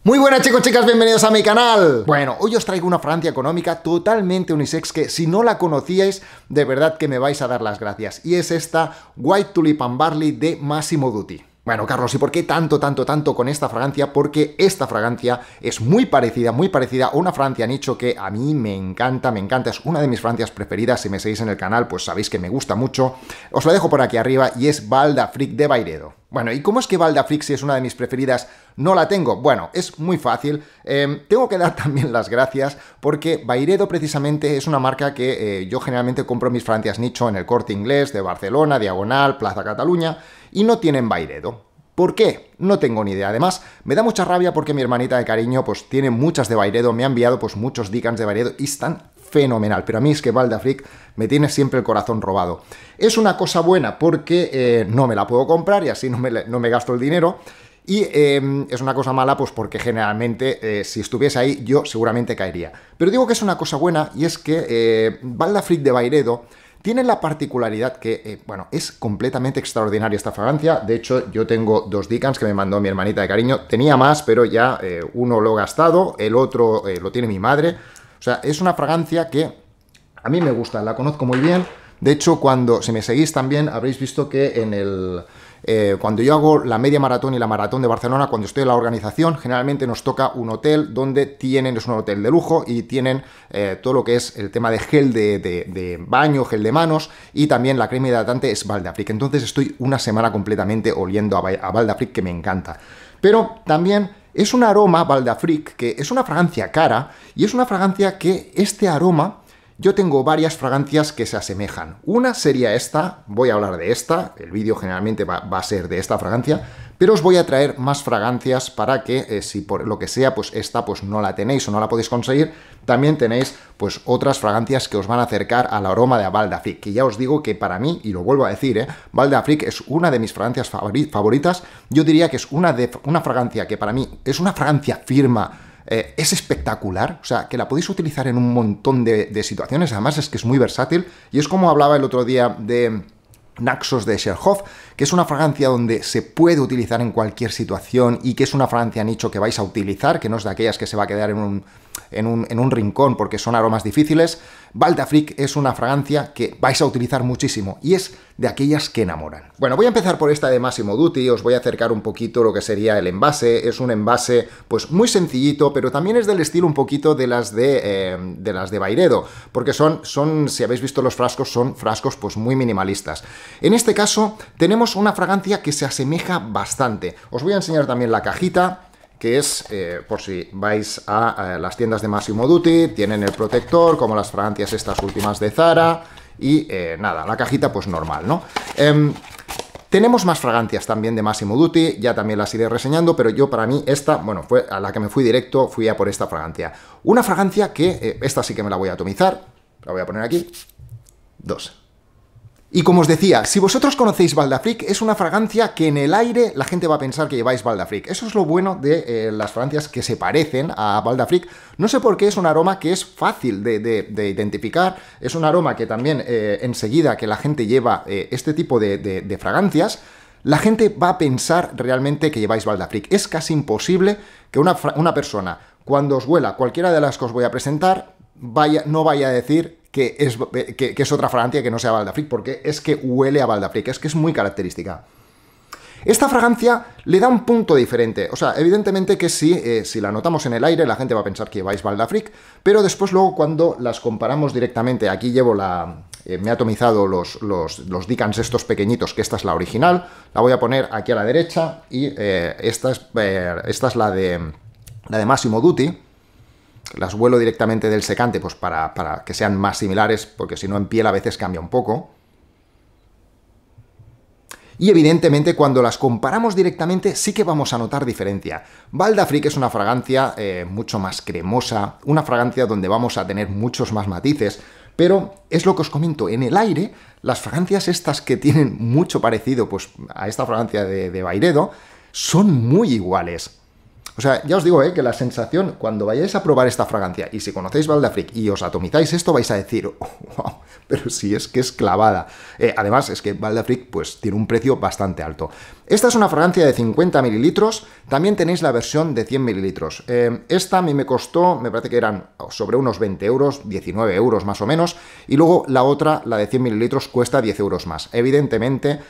Muy buenas chicos, chicas, bienvenidos a mi canal. Bueno, hoy os traigo una fragancia económica totalmente unisex que si no la conocíais, de verdad que me vais a dar las gracias. Y es esta White Tulip and Barley de Massimo Dutti. Bueno, Carlos, ¿y por qué tanto con esta fragancia? Porque esta fragancia es muy parecida a una fragancia nicho que a mí me encanta, es una de mis fragancias preferidas. Si me seguís en el canal, pues sabéis que me gusta mucho. Os la dejo por aquí arriba y es Val d'Afrique de Byredo. Bueno, ¿y cómo es que Val d'Afrique, si es una de mis preferidas, no la tengo? Bueno, es muy fácil. Tengo que dar también las gracias porque Byredo precisamente es una marca que yo generalmente compro mis fragancias nicho en el Corte Inglés de Barcelona, Diagonal, Plaza Cataluña, y no tienen Byredo. ¿Por qué? No tengo ni idea. Además, me da mucha rabia porque mi hermanita de cariño pues tiene muchas de Byredo, me ha enviado pues muchos Dicans de Byredo y están fenomenal, pero a mí es que Val d'Afrique me tiene siempre el corazón robado. Es una cosa buena porque no me la puedo comprar y así no me gasto el dinero. Y es una cosa mala pues porque generalmente si estuviese ahí yo seguramente caería. Pero digo que es una cosa buena y es que Val d'Afrique de Byredo tiene la particularidad que, bueno, es completamente extraordinaria esta fragancia. De hecho, yo tengo dos Dicans que me mandó mi hermanita de cariño. Tenía más, pero ya uno lo he gastado, el otro lo tiene mi madre. O sea, es una fragancia que a mí me gusta, la conozco muy bien. De hecho, si me seguís también, habréis visto que cuando yo hago la media maratón y la maratón de Barcelona, cuando estoy en la organización, generalmente nos toca un hotel donde es un hotel de lujo y tienen todo lo que es el tema de gel de baño, gel de manos y también la crema hidratante es Val d'Afrique. Entonces estoy una semana completamente oliendo a Val d'Afrique que me encanta. Pero también es un aroma Val d'Afrique que es una fragancia cara y es una fragancia que este aroma... Yo tengo varias fragancias que se asemejan. Una sería esta, voy a hablar de esta, el vídeo generalmente va a ser de esta fragancia, pero os voy a traer más fragancias para que si por lo que sea, pues esta pues no la tenéis o no la podéis conseguir, también tenéis pues otras fragancias que os van a acercar al aroma de Val d'Afrique, que ya os digo que para mí, y lo vuelvo a decir, Val d'Afrique es una de mis fragancias favoritas. Yo diría que es una fragancia que para mí es una fragancia firma. Es espectacular, o sea, que la podéis utilizar en un montón de situaciones, además es que es muy versátil, y es como hablaba el otro día de Naxos de Cherhoff, que es una fragancia donde se puede utilizar en cualquier situación y que es una fragancia nicho que vais a utilizar, que no es de aquellas que se va a quedar en un rincón porque son aromas difíciles. Val d'Afrique es una fragancia que vais a utilizar muchísimo y es de aquellas que enamoran. Bueno, voy a empezar por esta de Massimo Dutti, os voy a acercar un poquito lo que sería el envase. Es un envase pues muy sencillito, pero también es del estilo un poquito de las de Byredo, porque si habéis visto los frascos, son frascos pues muy minimalistas. En este caso tenemos una fragancia que se asemeja bastante. Os voy a enseñar también la cajita, que es, por si vais a las tiendas de Massimo Dutti, tienen el protector, como las fragancias estas últimas de Zara, y nada, la cajita pues normal, ¿no? Tenemos más fragancias también de Massimo Dutti, ya también las iré reseñando, pero yo para mí esta, bueno, fue a la que me fui directo, fui a por esta fragancia. Una fragancia que, esta sí que me la voy a atomizar, la voy a poner aquí, 2. Y como os decía, si vosotros conocéis Val d'Afrique, es una fragancia que en el aire la gente va a pensar que lleváis Val d'Afrique. Eso es lo bueno de las fragancias que se parecen a Val d'Afrique. No sé por qué es un aroma que es fácil de identificar. Es un aroma que también enseguida que la gente lleva este tipo de fragancias, la gente va a pensar realmente que lleváis Val d'Afrique. Es casi imposible que una persona, cuando os huela cualquiera de las que os voy a presentar, no vaya a decir que es otra fragancia que no sea Val d'Afrique, porque es que huele a Val d'Afrique, es que es muy característica. Esta fragancia le da un punto diferente, o sea, evidentemente que si la notamos en el aire, la gente va a pensar que lleváis Val d'Afrique, pero después luego cuando las comparamos directamente, aquí llevo me he atomizado los Dicans estos pequeñitos, que esta es la original, la voy a poner aquí a la derecha, y esta es la de Massimo Dutti. Las vuelo directamente del secante pues para que sean más similares, porque si no en piel a veces cambia un poco. Y evidentemente cuando las comparamos directamente sí que vamos a notar diferencia. Val d'Afrique es una fragancia mucho más cremosa, una fragancia donde vamos a tener muchos más matices, pero es lo que os comento, en el aire las fragancias estas que tienen mucho parecido pues a esta fragancia de Byredo son muy iguales. O sea, ya os digo, que la sensación, cuando vayáis a probar esta fragancia, y si conocéis Val d'Afrique y os atomizáis esto, vais a decir, oh, wow, pero sí es que es clavada. Además, es que Val d'Afrique pues tiene un precio bastante alto. Esta es una fragancia de 50 mililitros, también tenéis la versión de 100 mililitros. Esta a mí me costó, me parece que eran sobre unos 20 euros, 19 euros más o menos, y luego la otra, la de 100 mililitros, cuesta 10 euros más. Evidentemente,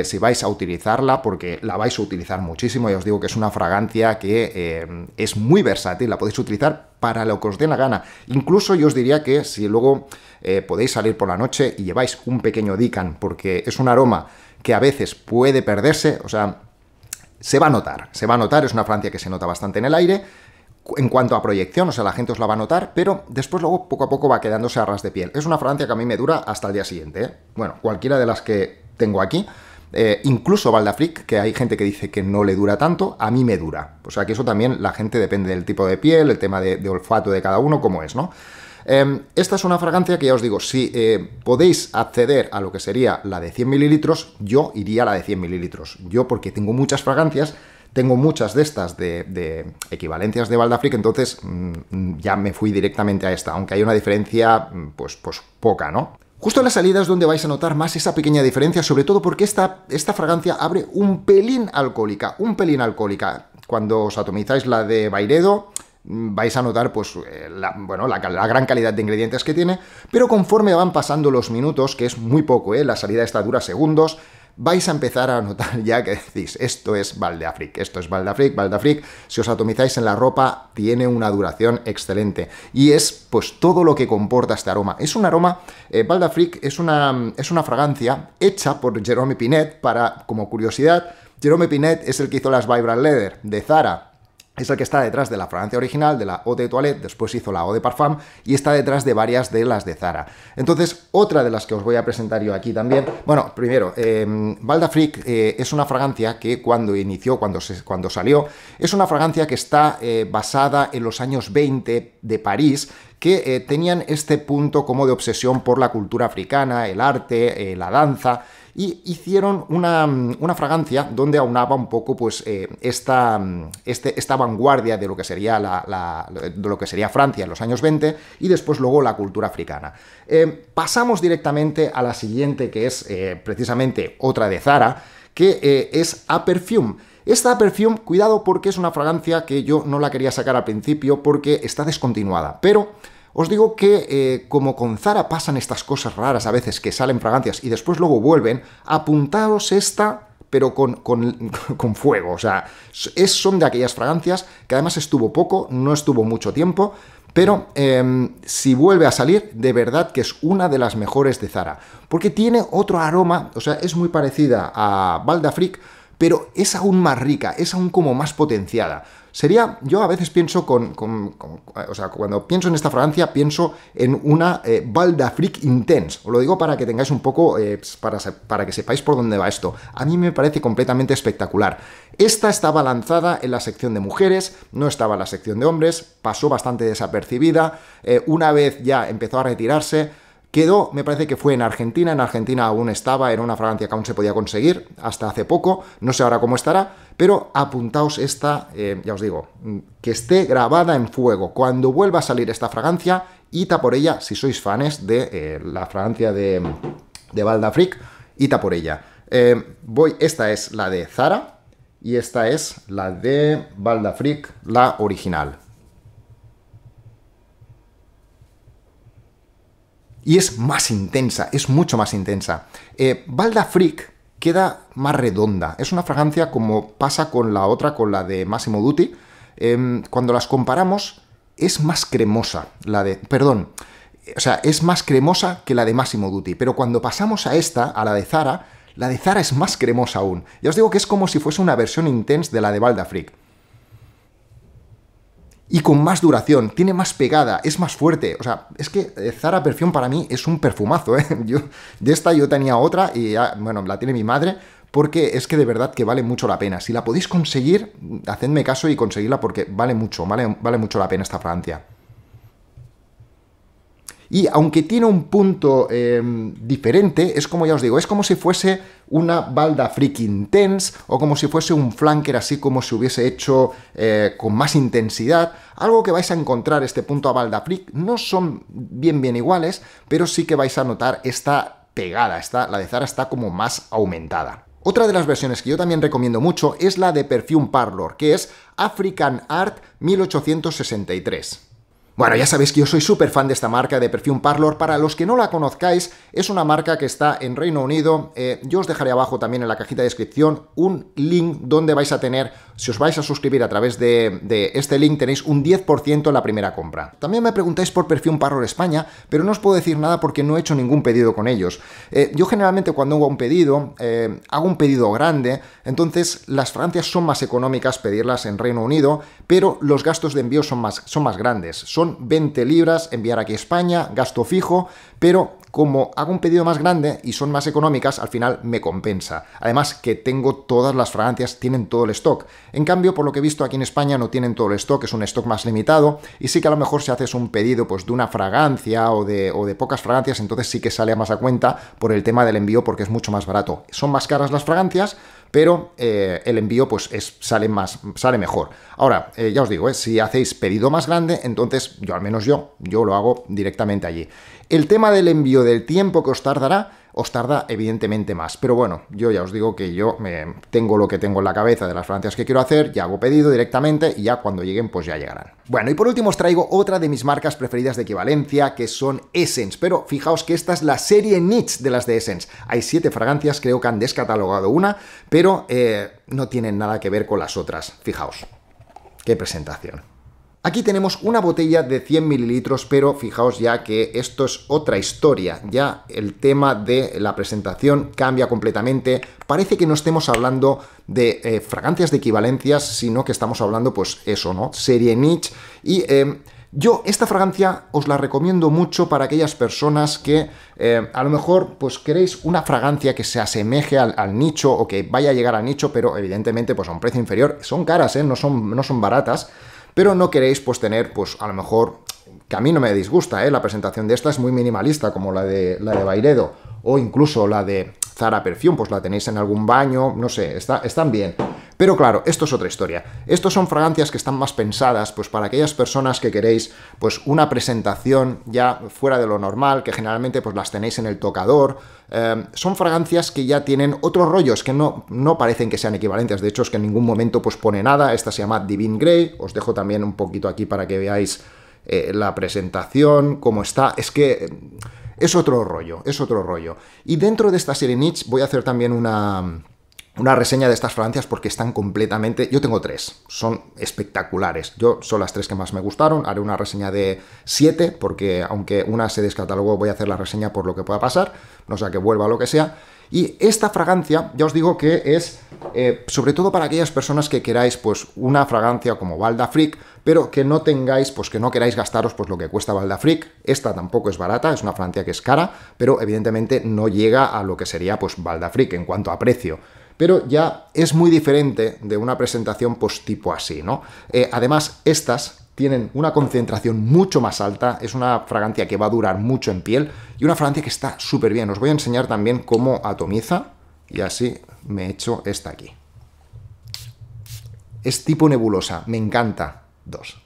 si vais a utilizarla, porque la vais a utilizar muchísimo, ya os digo que es una fragancia que es muy versátil, la podéis utilizar para lo que os dé la gana. Incluso yo os diría que si luego podéis salir por la noche y lleváis un pequeño Dican, porque es un aroma que a veces puede perderse, o sea, se va a notar, es una fragancia que se nota bastante en el aire, en cuanto a proyección, o sea, la gente os la va a notar, pero después luego poco a poco va quedándose a ras de piel. Es una fragancia que a mí me dura hasta el día siguiente, ¿eh? Bueno, cualquiera de las que tengo aquí, incluso Val d'Afrique, que hay gente que dice que no le dura tanto, a mí me dura. O sea, que eso también la gente depende del tipo de piel, el tema de olfato de cada uno, cómo es, ¿no? Esta es una fragancia que ya os digo, si podéis acceder a lo que sería la de 100 mililitros, yo iría a la de 100 mililitros. Yo, porque tengo muchas fragancias, tengo muchas de estas de equivalencias de Val d'Afrique, entonces ya me fui directamente a esta, aunque hay una diferencia pues poca, ¿no? Justo en la salida es donde vais a notar más esa pequeña diferencia, sobre todo porque esta fragancia abre un pelín alcohólica, Cuando os atomizáis la de Byredo, vais a notar pues la gran calidad de ingredientes que tiene, pero conforme van pasando los minutos, que es muy poco, la salida esta dura segundos, vais a empezar a notar ya que decís, esto es Val d'Afrique, Val d'Afrique, si os atomizáis en la ropa, tiene una duración excelente, y es pues todo lo que comporta este aroma. Es un aroma, Val d'Afrique es una fragancia hecha por Jerome Pinet, como curiosidad, Jerome Pinet es el que hizo las Vibrant Leather de Zara. Es el que está detrás de la fragancia original, de la Eau de Toilette, después hizo la Eau de Parfum y está detrás de varias de las de Zara. Entonces, otra de las que os voy a presentar yo aquí también, bueno, primero, Val d'Afrique es una fragancia que cuando salió, es una fragancia que está basada en los años 20 de París, que tenían este punto como de obsesión por la cultura africana, el arte, la danza, y hicieron una fragancia donde aunaba un poco pues esta vanguardia de lo que sería Francia en los años 20 y después luego la cultura africana. Pasamos directamente a la siguiente, que es precisamente otra de Zara, que es A Perfume. Esta A Perfume, cuidado, porque es una fragancia que yo no la quería sacar al principio porque está descontinuada, pero os digo que como con Zara pasan estas cosas raras a veces, que salen fragancias y después luego vuelven, apuntaos esta, pero con fuego. O sea, son de aquellas fragancias que además estuvo poco, no estuvo mucho tiempo, pero si vuelve a salir, de verdad que es una de las mejores de Zara, porque tiene otro aroma, o sea, es muy parecida a Val d'Afrique, pero es aún más rica, es aún como más potenciada. Yo a veces pienso o sea, cuando pienso en esta fragancia, pienso en una Val d'Afrique Intense. Os lo digo para que tengáis un poco, para que sepáis por dónde va esto. A mí me parece completamente espectacular. Esta estaba lanzada en la sección de mujeres, no estaba en la sección de hombres, pasó bastante desapercibida. Una vez ya empezó a retirarse, quedó, me parece que fue en Argentina aún estaba, era una fragancia que aún se podía conseguir hasta hace poco, no sé ahora cómo estará, pero apuntaos esta, ya os digo, que esté grabada en fuego. Cuando vuelva a salir esta fragancia, id a por ella, si sois fans de la fragancia de Val d'Afrique, id a por ella. Esta es la de Zara y esta es la de Val d'Afrique, la original. Y es más intensa, es mucho más intensa. Val d'Afrique queda más redonda. Es una fragancia como pasa con la otra, con la de Massimo Dutti. Cuando las comparamos, es más cremosa. Es más cremosa que la de Massimo Dutti. Pero cuando pasamos a esta, a la de Zara es más cremosa aún. Ya os digo que es como si fuese una versión intensa de la de Val d'Afrique. Y con más duración, tiene más pegada, es más fuerte. O sea, es que Zara Perfume para mí es un perfumazo, ¿eh? De esta yo tenía otra y ya, bueno, la tiene mi madre, porque es que de verdad que vale mucho la pena. Si la podéis conseguir, hacedme caso y conseguirla porque vale mucho la pena esta fragancia. Y aunque tiene un punto diferente, es como ya os digo, es como si fuese una Val d'Afrique Intense o como si fuese un flanker así como si hubiese hecho con más intensidad. Algo que vais a encontrar este punto a Val d'Afrique, no son bien iguales, pero sí que vais a notar esta pegada, la de Zara está como más aumentada. Otra de las versiones que yo también recomiendo mucho es la de Perfume Parlour, que es African Art 1863. Bueno, ya sabéis que yo soy súper fan de esta marca de Perfume Parlour. Para los que no la conozcáis, es una marca que está en Reino Unido. Yo os dejaré abajo también en la cajita de descripción un link donde vais a tener, si os vais a suscribir a través de este link, tenéis un 10% en la primera compra. También me preguntáis por Perfume Parlour España, pero no os puedo decir nada porque no he hecho ningún pedido con ellos. Yo generalmente cuando hago un pedido grande, entonces las fragancias son más económicas pedirlas en Reino Unido, pero los gastos de envío son más grandes. Son 20 libras enviar aquí a España, gasto fijo, pero como hago un pedido más grande y son más económicas, al final me compensa. Además que tengo todas las fragancias, tienen todo el stock. En cambio, por lo que he visto aquí en España no tienen todo el stock, es un stock más limitado, y sí que a lo mejor si haces un pedido pues de una fragancia o de pocas fragancias, entonces sí que sale más a cuenta por el tema del envío porque es mucho más barato. Son más caras las fragancias, pero el envío pues sale mejor. Ahora, ya os digo, si hacéis pedido más grande, entonces al menos yo lo hago directamente allí. El tema del envío, del tiempo que os tarda evidentemente más, pero bueno, yo ya os digo que yo tengo lo que tengo en la cabeza de las fragancias que quiero hacer, ya hago pedido directamente y ya cuando lleguen pues ya llegarán. Bueno, y por último os traigo otra de mis marcas preferidas de equivalencia, que son Essence, pero fijaos que esta es la serie Niche de las de Essence. Hay 7 fragancias, creo que han descatalogado una, pero no tienen nada que ver con las otras. Fijaos, qué presentación. Aquí tenemos una botella de 100 mililitros, pero fijaos ya que esto es otra historia. Ya el tema de la presentación cambia completamente. Parece que no estemos hablando de fragancias de equivalencias, sino que estamos hablando, pues eso, ¿no? Serie Niche. Y yo esta fragancia os la recomiendo mucho para aquellas personas que a lo mejor pues queréis una fragancia que se asemeje al nicho o que vaya a llegar al nicho, pero evidentemente pues a un precio inferior. Son caras, no son baratas. Pero no queréis pues tener, pues a lo mejor, que a mí no me disgusta, la presentación de esta es muy minimalista, como la de Byredo, o incluso la de Zara Perfume, pues la tenéis en algún baño, no sé, están bien. Pero claro, esto es otra historia. Estos son fragancias que están más pensadas pues para aquellas personas que queréis pues una presentación ya fuera de lo normal, que generalmente pues las tenéis en el tocador. Son fragancias que ya tienen otros rollos que no parecen que sean equivalentes. De hecho, es que en ningún momento pues pone nada. Esta se llama Divine Grey. Os dejo también un poquito aquí para que veáis la presentación, cómo está. Es que es otro rollo, es otro rollo. Y dentro de esta serie Niche voy a hacer también una reseña de estas fragancias porque están completamente... Yo tengo 3, son espectaculares. Son las 3 que más me gustaron. Haré una reseña de 7 porque aunque una se descatalogó voy a hacer la reseña por lo que pueda pasar, no sea que vuelva o lo que sea. Y esta fragancia, ya os digo que es sobre todo para aquellas personas que queráis pues una fragancia como Baldafrique, pero que no tengáis, pues que no queráis gastaros pues lo que cuesta Baldafrique. Esta tampoco es barata, es una fragancia que es cara, pero evidentemente no llega a lo que sería pues Baldafrique en cuanto a precio. Pero ya es muy diferente de una presentación pues tipo así, ¿no? Además, estas tienen una concentración mucho más alta, es una fragancia que va a durar mucho en piel y una fragancia que está súper bien. Os voy a enseñar también cómo atomiza y así me echo esta aquí. Es tipo nebulosa, me encanta. 2.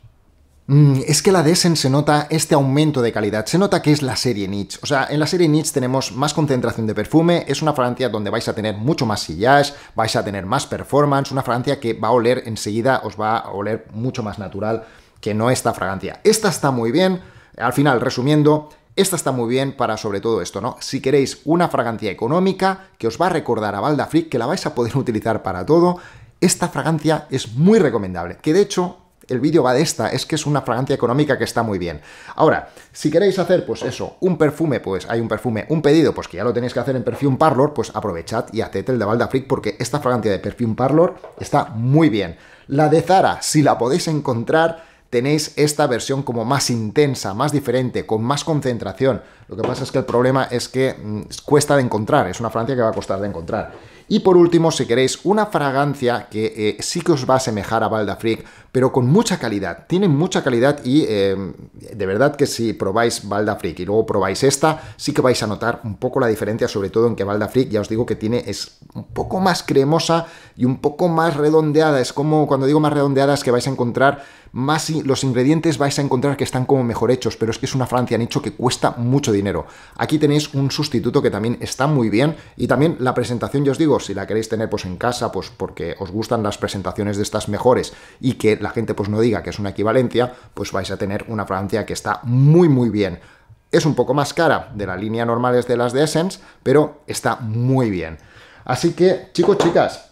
Es que la de Essence se nota este aumento de calidad, se nota que es la serie Niche. O sea, en la serie Niche tenemos más concentración de perfume, es una fragancia donde vais a tener mucho más sillage, vais a tener más performance, una fragancia que va a oler enseguida, os va a oler mucho más natural que no esta fragancia. Esta está muy bien, al final, resumiendo, esta está muy bien para sobre todo esto, ¿no? Si queréis una fragancia económica que os va a recordar a Baldafrique, que la vais a poder utilizar para todo, esta fragancia es muy recomendable, que de hecho... El vídeo va de esta, es que es una fragancia económica que está muy bien. Ahora, si queréis hacer, pues eso, un perfume, pues hay un pedido, pues que ya lo tenéis que hacer en Perfume Parlour, pues aprovechad y haced el de Baldafrique porque esta fragancia de Perfume Parlour está muy bien. La de Zara, si la podéis encontrar, tenéis esta versión como más intensa, más diferente, con más concentración. Lo que pasa es que el problema es que cuesta de encontrar, es una fragancia que va a costar de encontrar. Y por último, si queréis una fragancia que sí que os va a asemejar a Baldafrique, pero con mucha calidad, tiene mucha calidad y de verdad que si probáis Baldafrique y luego probáis esta, sí que vais a notar un poco la diferencia, sobre todo en que Baldafrique, ya os digo que es un poco más cremosa y un poco más redondeada. Es como cuando digo más redondeada es que vais a encontrar más los ingredientes vais a encontrar que están como mejor hechos, pero es que es una Francia nicho que cuesta mucho dinero. Aquí tenéis un sustituto que también está muy bien y también la presentación, yo os digo, si la queréis tener pues en casa, pues porque os gustan las presentaciones de estas mejores y que la gente pues no diga que es una equivalencia, pues vais a tener una Francia que está muy muy bien. Es un poco más cara de la línea normales de las de Essence, pero está muy bien. Así que, chicos, chicas,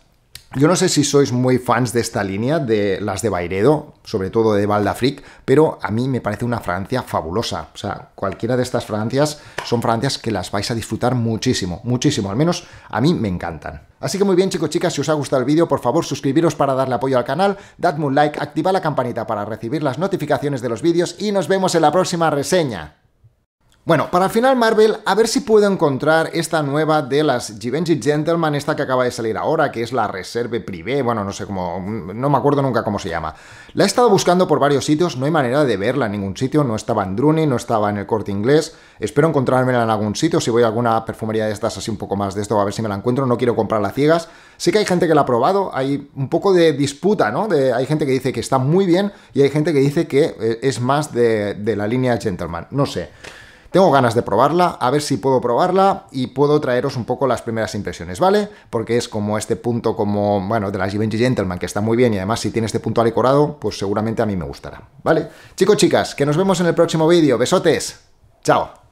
yo no sé si sois muy fans de esta línea, de las de Byredo, sobre todo de Val d'Afrique, pero a mí me parece una Francia fabulosa. O sea, cualquiera de estas Francias son Francias que las vais a disfrutar muchísimo, muchísimo. Al menos a mí me encantan. Así que muy bien, chicos, chicas, si os ha gustado el vídeo, por favor, suscribiros para darle apoyo al canal, dadme un like, activad la campanita para recibir las notificaciones de los vídeos y nos vemos en la próxima reseña. Bueno, para el final Marvel, a ver si puedo encontrar esta nueva de las Givenchy Gentleman, esta que acaba de salir ahora, que es la Reserve Privé, bueno, no sé cómo, no me acuerdo nunca cómo se llama. La he estado buscando por varios sitios, no hay manera de verla en ningún sitio, no estaba en Druni, no estaba en el Corte Inglés, espero encontrármela en algún sitio, si voy a alguna perfumería de estas así un poco más de esto, a ver si me la encuentro, no quiero comprarla a ciegas. Sé que hay gente que la ha probado, hay un poco de disputa, ¿no? Hay gente que dice que está muy bien y hay gente que dice que es más de la línea Gentleman, no sé. Tengo ganas de probarla, a ver si puedo probarla y puedo traeros un poco las primeras impresiones, ¿vale? Porque es como este punto como, bueno, de la Givenchy Gentleman, que está muy bien y además si tiene este punto alicorado, pues seguramente a mí me gustará, ¿vale? Chicos, chicas, que nos vemos en el próximo vídeo. Besotes. Chao.